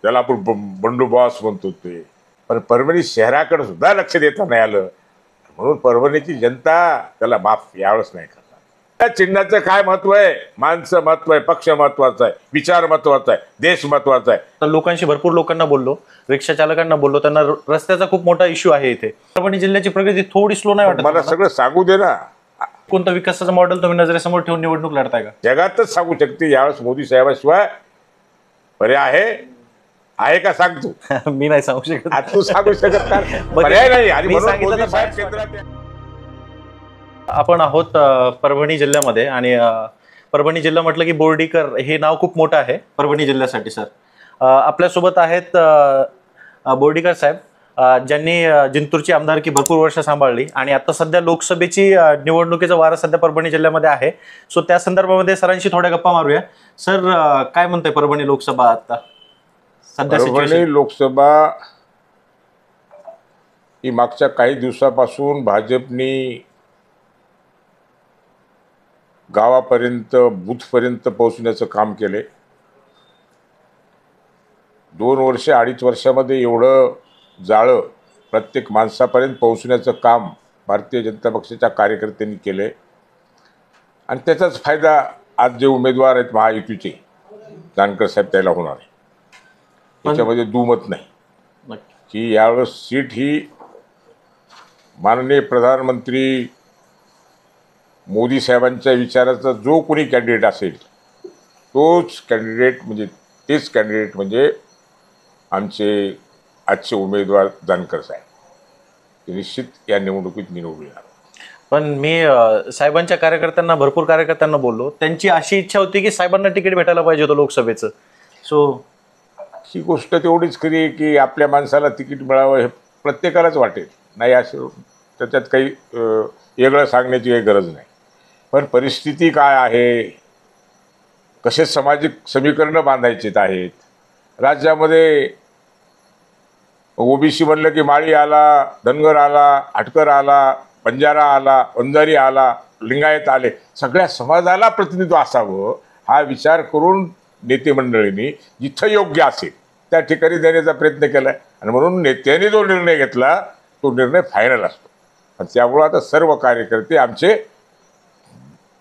त्याला आपण बंडू बॉस म्हणतो ते, पण परभणी शहराकडे सुद्धा लक्ष देता नाही आलं, म्हणून परभणीची जनता त्याला माफ यावेळेस नाही करणार. त्या चिन्हाचं काय महत्व आहे? माणसं महत्व आहे, पक्ष महत्वाचा आहे, विचार महत्वाचा आहे, देश महत्वाचा आहे. तर लोकांशी भरपूर लोकांना बोललो, रिक्षा चालकांना बोललो, त्यांना रस्त्याचा खूप मोठा इश्यू आहे इथे. परभणी जिल्ह्याची प्रगती थोडी स्लो नाही वाटत? मला सगळं सांगू दे ना. कोणतं विकासाचं मॉडेल तुम्ही नजरेसमोर ठेवून निवडणूक लढताय का? जगातच सांगू शकते. यावेळेस मोदी साहेबाशिवाय पर्याय आहे का सांग तू? मी नाही सांगू शकत. तू सांगू शकत का? पर्याय नाही. आणि म्हणून मोदी साहेब केंद्रात. आपण आहोत परभणी जिल्ह्यामध्ये, आणि परभणी जिल्हा म्हटलं की बोर्डीकर हे नाव खूप मोठं आहे परभणी जिल्ह्यासाठी. सर, आपल्यासोबत आहेत बोर्डीकर साहेब, ज्यांनी जिंतूरची आमदारकी भरपूर वर्ष सांभाळली, आणि आता सध्या लोकसभेची निवडणुकीचा वारा सध्या परभणी जिल्ह्यामध्ये आहे. सो त्या संदर्भामध्ये सरांशी थोड्या गप्पा मारूया. सर, काय म्हणताय परभणी लोकसभा आता सध्या? परभणी लोकसभा ही मागच्या काही दिवसापासून भाजपनी गावापर्यंत, बूथपर्यंत पोहोचण्याचं काम केले. 2 वर्ष 2.5 वर्षामध्ये एवढं जाळं प्रत्येक माणसापर्यंत पोहोचण्याचं काम भारतीय जनता पक्षाच्या कार्यकर्त्यांनी केले, आणि त्याचाच फायदा आज जे उमेदवार आहेत महायुतीचे, जानकर साहेब, त्याला होणार आहे. त्याच्यामध्ये दुमत नाही की यावेळेस सीट ही माननीय प्रधानमंत्री मोदी साहेबांच्या विचाराचा जो कोणी कॅन्डिडेट असेल तोच कॅन्डिडेट, म्हणजे तेच कॅन्डिडेट म्हणजे आमचे आजचे उमेदवार जानकर साहेब, ते निश्चित या निवडणुकीत निवडून येणार. पण मी साहेबांच्या कार्यकर्त्यांना, भरपूर कार्यकर्त्यांना बोललो, त्यांची अशी इच्छा होती की साहेबांना तिकीट भेटायला पाहिजे होतं लोकसभेचं. सो ही गोष्ट तेवढीच खरी आहे की आपल्या माणसाला तिकीट मिळावं हे प्रत्येकालाच वाटेल, नाही असं त्याच्यात काही वेगळं सांगण्याची काही गरज नाही. पण परिस्थिती काय आहे, कसे सामाजिक समीकरणं बांधायचे आहेत राज्यामध्ये. ओबीसी म्हणलं की माळी आला, धनगर आला, आटकर आला, बंजारा आला, वंजारी आला, लिंगायत आले, सगळ्या समाजाला प्रतिनिधित्व असावं हा विचार करून नेते मंडळींनी जिथं योग्य असेल त्या ठिकाणी देण्याचा प्रयत्न केला आहे. आणि म्हणून नेत्यांनी जो निर्णय घेतला तो निर्णय फायनल असतो. आणि त्यामुळं आता सर्व कार्यकर्ते आमचे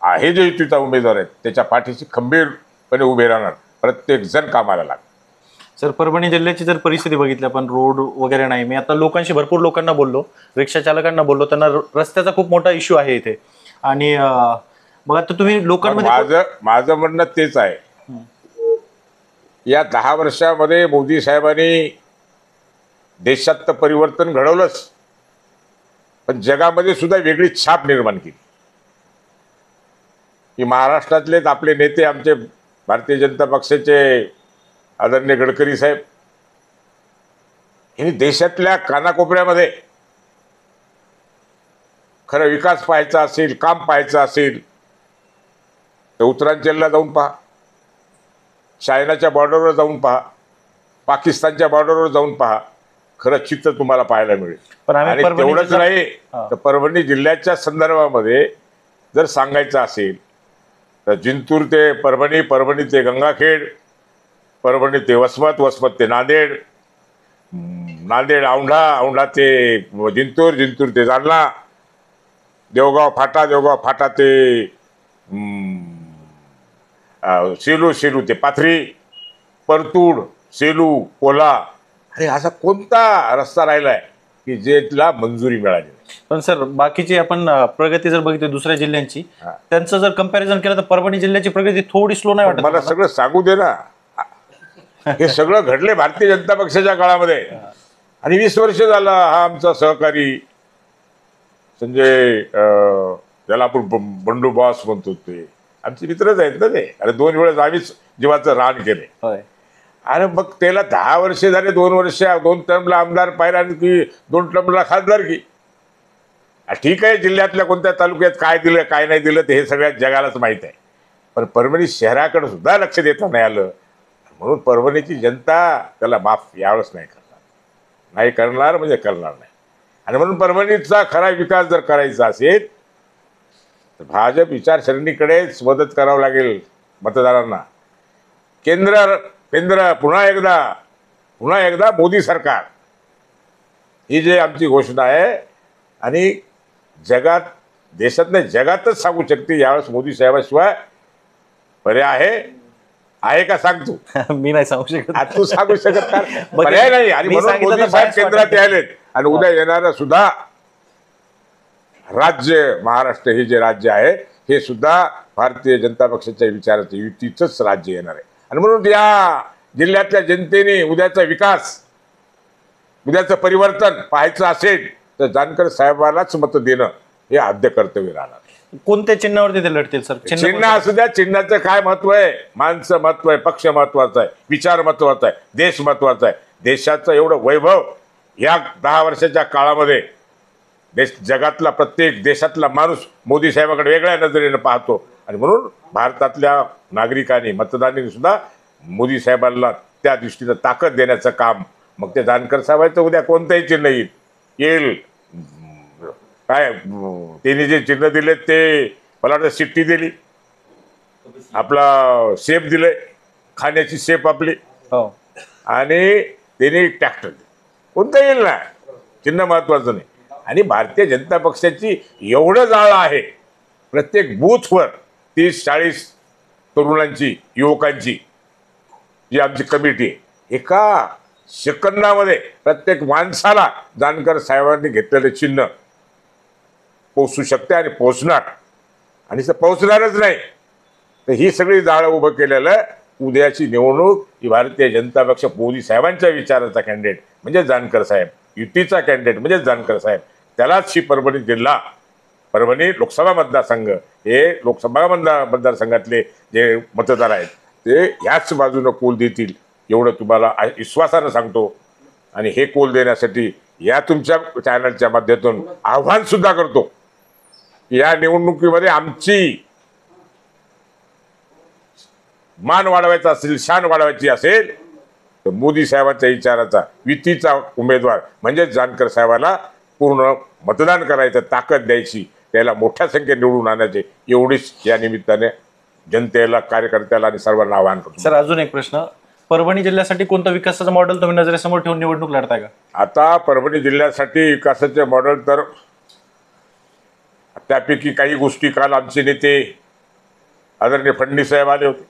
आहे जे युतीचा उमेदवार आहेत त्याच्या पाठीशी खंबीरपणे उभे राहणार, प्रत्येक जण कामाला लागणार. सर, परभणी जिल्ह्याची जर परिस्थिती बघितली आपण, रोड वगैरे नाही. मी आता लोकांशी, भरपूर लोकांना बोललो, रिक्षा चालकांना बोललो, त्यांना रस्त्याचा खूप मोठा इश्यू आहे इथे. आणि मग आता तुम्ही लोकांमध्ये, माझं म्हणणं तेच आहे, या 10 वर्षामध्ये मोदी साहेबांनी देशात तर परिवर्तन घडवलंच, पण जगामध्ये सुद्धा वेगळी छाप निर्माण केली. की महाराष्ट्रातलेच आपले नेते, आमचे भारतीय जनता पक्षाचे आदरणीय गडकरी साहेब, यांनी देशातल्या कानाकोपऱ्यामध्ये खरं विकास पाहायचा असेल, काम पाहायचं असेल तर उत्तरांचलला जाऊन पहा, चायनाच्या बॉर्डरवर जाऊन पहा, पाकिस्तानच्या बॉर्डरवर जाऊन पहा, खरं चित्र तुम्हाला पाहायला मिळेल. आणि तेवढंच नाही तर परभणी जिल्ह्याच्या संदर्भामध्ये जर सांगायचं असेल तर जिंतूर ते परभणी, परभणी ते गंगाखेड, परभणी ते वसमत, वसमत ते नांदेड, नांदेड औंढा, औंढा ते जिंतूर, जिंतूर ते जालना, देवगाव फाटा, देवगाव फाटा ते सेलू, सेलू ते पाथरी, परतूड, सेलू, कोल्हा. अरे असा कोणता रस्ता राहिलाय की ज्याला मंजुरी मिळाली? पण सर, बाकीची आपण प्रगती जर बघितली दुसऱ्या जिल्ह्यांची, त्यांचं जर कंपॅरिझन केलं तर परभणी जिल्ह्याची प्रगती थोडी स्लो नाही वाटत? मला सगळं सांगू दे ना. हे सगळं घडले भारतीय जनता पक्षाच्या काळामध्ये, आणि 20 वर्ष झाला हा आमचा सहकारी संजय, ज्याला आपण बंडू बॉस म्हणतो, ते आमचे मित्रच आहेत ना ते. अरे 2 वेळेस आम्हीच जीवाचं रान केले. अरे मग त्याला 10 वर्ष झाले, 2 वर्ष 2 टर्मला आमदार पाहिला, की 2 टर्मला खासदार की. ठीक आहे, जिल्ह्यातल्या कोणत्या तालुक्यात काय दिलं काय नाही दिलं ते हे सगळ्या जगालाच माहीत आहे, पण परभणी शहराकडे सुद्धा लक्ष देता नाही आलं, म्हणून परभणीची जनता त्याला माफ यावेळेस नाही करणार. नाही करणार म्हणजे करणार नाही. आणि म्हणून परभणीचा खरा विकास जर करायचा असेल तर भाजप विचारसरणीकडेच मदत करावं लागेल मतदारांना. केंद्र पुन्हा एकदा पुन्हा एकदा मोदी सरकार, ही जी आमची घोषणा आहे. आणि जगात, देशात नाही जगातच सांगू शकते यावेळेस मोदी साहेबाशिवाय पर्याय आहे का सांग तू. मी नाही सांगू शकत. आज तू सांगू शकत का? मग पर्याय नाही. आणि मी म्हणून सांगितलं मोदी तर साहेब bias केंद्रात वाटत यायलेत. आणि उद्या येणारं सुद्धा राज्य, महाराष्ट्र हे जे राज्य आहे हे सुद्धा भारतीय जनता पक्षाच्या विचाराचं युतीचंच राज्य येणार आहे. आणि म्हणून या जिल्ह्यातल्या जनतेने उद्याचा विकास, उद्याचं परिवर्तन पाहायचं असेल तर जानकर साहेबांनाच मत देणं हे आद्य कर्तव्य राहणार. कोणत्या चिन्हावरती ते लढतील सर? चिन्ह असू द्या, चिन्हाचं काय महत्व आहे? माणसं महत्व आहे, पक्ष महत्वाचा आहे, विचार महत्वाचा आहे, देश महत्वाचा आहे. देशाचं एवढं वैभव या 10 वर्षाच्या काळामध्ये जगातला प्रत्येक देशातला माणूस मोदी साहेबांकडे वेगळ्या नजरेनं पाहतो. आणि म्हणून भारतातल्या नागरिकांनी, मतदारांनी सुद्धा मोदी साहेबांना त्या दृष्टीनं ताकद देण्याचं काम, मग ते जानकर साहेबांचं उद्या कोणतंही चिन्ह येईल. काय त्यांनी जे चिन्ह दिले ते मला वाटतं शिट्टी दिली, आपला शेप दिले, खाण्याची शेप आपली, आणि त्यांनी ट्रॅक्टर दिले. कोणतं येईल ना, चिन्ह महत्वाचं नाही. आणि भारतीय जनता पक्षाची एवढं जाळं आहे, प्रत्येक बूथवर 30-40 तरुणांची, युवकांची जी आमची कमिटी आहे, एका सेकंदामध्ये प्रत्येक माणसाला जानकर साहेबांनी घेतलेलं चिन्ह पोचू शकते आणि पोचणार. आणि पोचणारच नाही तर ही सगळी जाळं उभं केलेलं उद्याची निवडणूक ही भारतीय जनता पक्ष मोदी साहेबांच्या विचाराचा कॅन्डिडेट म्हणजे जानकर साहेब, युतीचा कॅन्डिडेट म्हणजे जानकर साहेब, त्यालाच ही परभणी जिल्हा, परभणी लोकसभा मतदारसंघ, हे लोकसभा मतदारसंघातले जे मतदार आहेत ते ह्याच बाजूनं कोल देतील एवढं तुम्हाला विश्वासानं सांगतो. आणि हे कोल देण्यासाठी या तुमच्या चॅनलच्या माध्यमातून आव्हान सुद्धा करतो. या निवडणुकीमध्ये आमची मान वाढवायचा असेल, शान वाढवायची असेल तर मोदी साहेबांच्या विचाराचा युतीचा उमेदवार म्हणजे जानकर साहेबाला पूर्ण मतदान करायचं, ताकद द्यायची, त्याला मोठ्या संख्येने निवडून आणायचे, एवढीच या निमित्ताने जनतेला, कार्यकर्त्याला आणि सर्वांना आवाहन करतो. सर अजून एक प्रश्न, परभणी जिल्ह्यासाठी कोणतं विकासाचं मॉडेल तुम्ही नजरेसमोर ठेवून निवडणूक लढताय का? आता परभणी जिल्ह्यासाठी विकासाचे मॉडेल तर त्यापैकी काही गोष्टी काल आमचे नेते आदरणीय फडणवीस साहेब आले होते.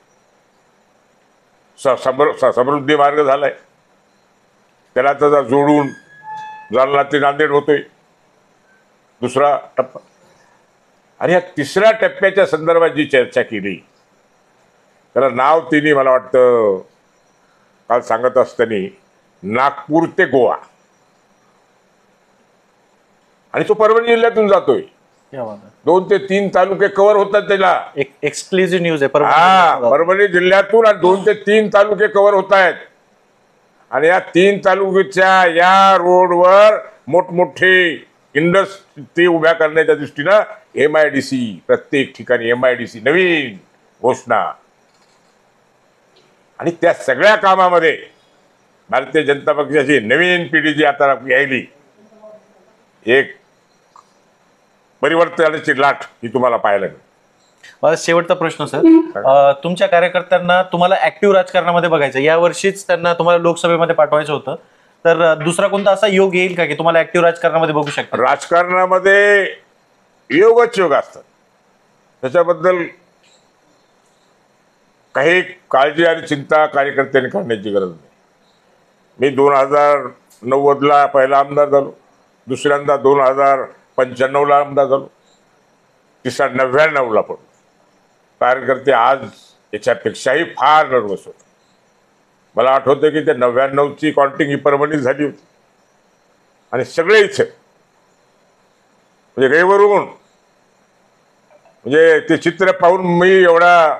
समृद्धी मार्ग झालाय, त्याला त्याचा जोडून जालना ते नांदेड होतोय दुसरा टप्पा. आणि या तिसऱ्या टप्प्याच्या संदर्भात जी चर्चा केली त्याला नाव तिने मला वाटतं काल सांगत असताना नागपूर ते गोवा, आणि तो परभणी जिल्ह्यातून जातोय. 2 ते 3 तालुके कव्हर होतात त्याला. एक्सक्लुझिव्ह न्यूज आहे. परभणी जिल्ह्यातून आणि 2 ते 3 तालुके कव्हर होत आहेत. आणि या 3 तालुक्याच्या या रोडवर मोठमोठे इंडस्ट्री उभ्या करण्याच्या दृष्टीनं MIDC, प्रत्येक ठिकाणी MIDC नवीन घोषणा. आणि त्या सगळ्या कामामध्ये भारतीय जनता पक्षाची नवीन पिढी जी आता यायली, एक परिवर्तनाची लाट ही तुम्हाला पाहायला मिळेल. माझा शेवटचा प्रश्न सर, तुमच्या कार्यकर्त्यांना तुम्हाला ऍक्टिव्ह राजकारणामध्ये बघायचं, या वर्षीच त्यांना तुम्हाला लोकसभेमध्ये पाठवायचं होतं, तर दुसरा कोणता असा योग येईल का की तुम्हाला ऍक्टिव्ह राजकारणामध्ये बघू शकता? राजकारणामध्ये योगच योग असतात, त्याच्याबद्दल काही काळजी आणि चिंता कार्यकर्त्यांनी करण्याची गरज नाही. मी 2090ला पहिला आमदार झालो, दुसऱ्यांदा 2095ला आमदार झालो, तिसरा 99ला पण. कार्यकर्ते आज याच्यापेक्षाही फार नर्वस होते. मला आठवतं की त्या 99ची काउंटिंग ही परभणीत झाली होती आणि सगळे इथे म्हणजे रेवरून, म्हणजे ते चित्र पाहून मी एवढा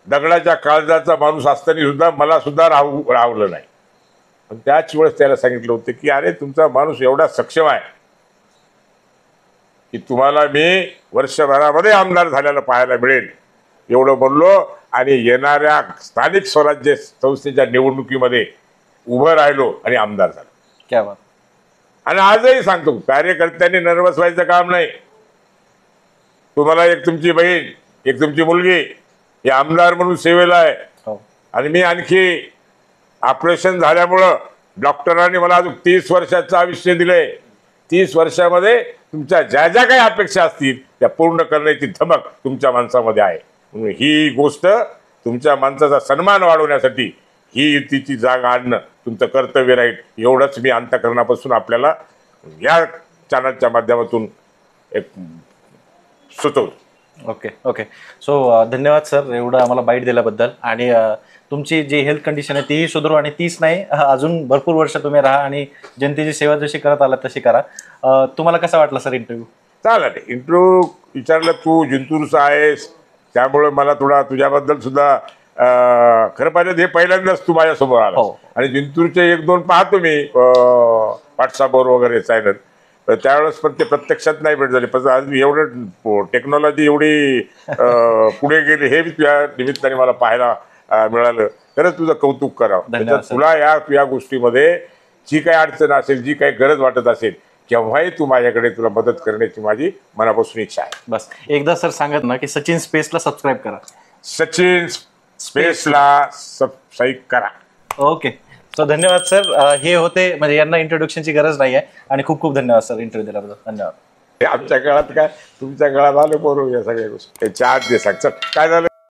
दगडाच्या काळजाचा माणूस असताना सुद्धा मला सुद्धा राहवलं नाही. पण त्याच वेळेस त्याला सांगितलं होतं की अरे तुमचा माणूस एवढा सक्षम आहे की तुम्हाला मी वर्षभरामध्ये आमदार झाल्याला पाहायला मिळेल एवढं बोललो. आणि येणाऱ्या स्थानिक स्वराज्य संस्थेच्या निवडणुकीमध्ये उभं राहिलो आणि आमदार झालो. क्या बात. आणि आजही सांगतो कार्यकर्त्यांनी नर्वस व्हायचं काम नाही. तुम्हाला एक तुमची बहीण, एक तुमची मुलगी हे आमदार म्हणून सेवेला आहे, आणि मी आणखी ऑपरेशन झाल्यामुळं डॉक्टरांनी मला अजून 30 वर्षाचं आयुष्य दिलंय. 30 वर्षामध्ये तुमच्या ज्या ज्या काही अपेक्षा असतील त्या पूर्ण करण्याची धमक तुमच्या माणसामध्ये आहे. म्हणून ही गोष्ट तुमच्या माणसाचा सन्मान वाढवण्यासाठी ही युतीची जागा आणणं तुमचं कर्तव्य राहील. एवढंच मी अंतःकरणापासून आपल्याला या चॅनलच्या माध्यमातून एक सुचवतो. ओके. सो धन्यवाद सर, एवढं आम्हाला बाईट दिल्याबद्दल. आणि तुमची जी हेल्थ कंडिशन आहे तीही सुधारू, आणि तीच नाही अजून भरपूर वर्ष तुम्ही राहा आणि जनतेची सेवा जशी करत आलात तशी करा. तुम्हाला कसा वाटला सर इंटरव्ह्यू? चालेल. इंटरव्ह्यू विचारलं, तू जिंतूरचा आहेस त्यामुळे मला थोडा तुझ्याबद्दल सुद्धा खरं पाहिजे हे पहिल्यांदाच तू माझ्यासमोर आला. आणि जिंतूरचे 1-2 पाहतो मी व्हॉट्सअपवर वगैरे चॅनल, त्यावेळेस पण ते प्रत्यक्षात नाही भेट झाली. पण आज एवढं टेक्नॉलॉजी एवढी पुढे गेली हे तुझ्या निमित्ताने मला पाहायला मिळालं. खरंच तुझं कौतुक करावं. तुला या गोष्टीमध्ये जी काही अडचण असेल, जी काही गरज वाटत असेल, केव्हाही तू माझ्याकडे, तुला मदत करण्याची माझी मनापासून इच्छा आहे. बस एकदा सर सांगत ना की सचिन स्पेसला सबस्क्राईब करा. सचिन स्पेसला सबस्क्राईब करा. ओके. सो धन्यवाद सर. हे होते, म्हणजे यांना इंट्रोडक्शनची गरज नाही आहे. आणि खूप खूप धन्यवाद सर इंटरव्ह्यू दिल्याबद्दल. धन्यवाद. आमच्या काळात काय, तुमच्या काळात आलं बरोबर या सगळ्या गोष्टी. चहा दे सांग, चल काय झालं.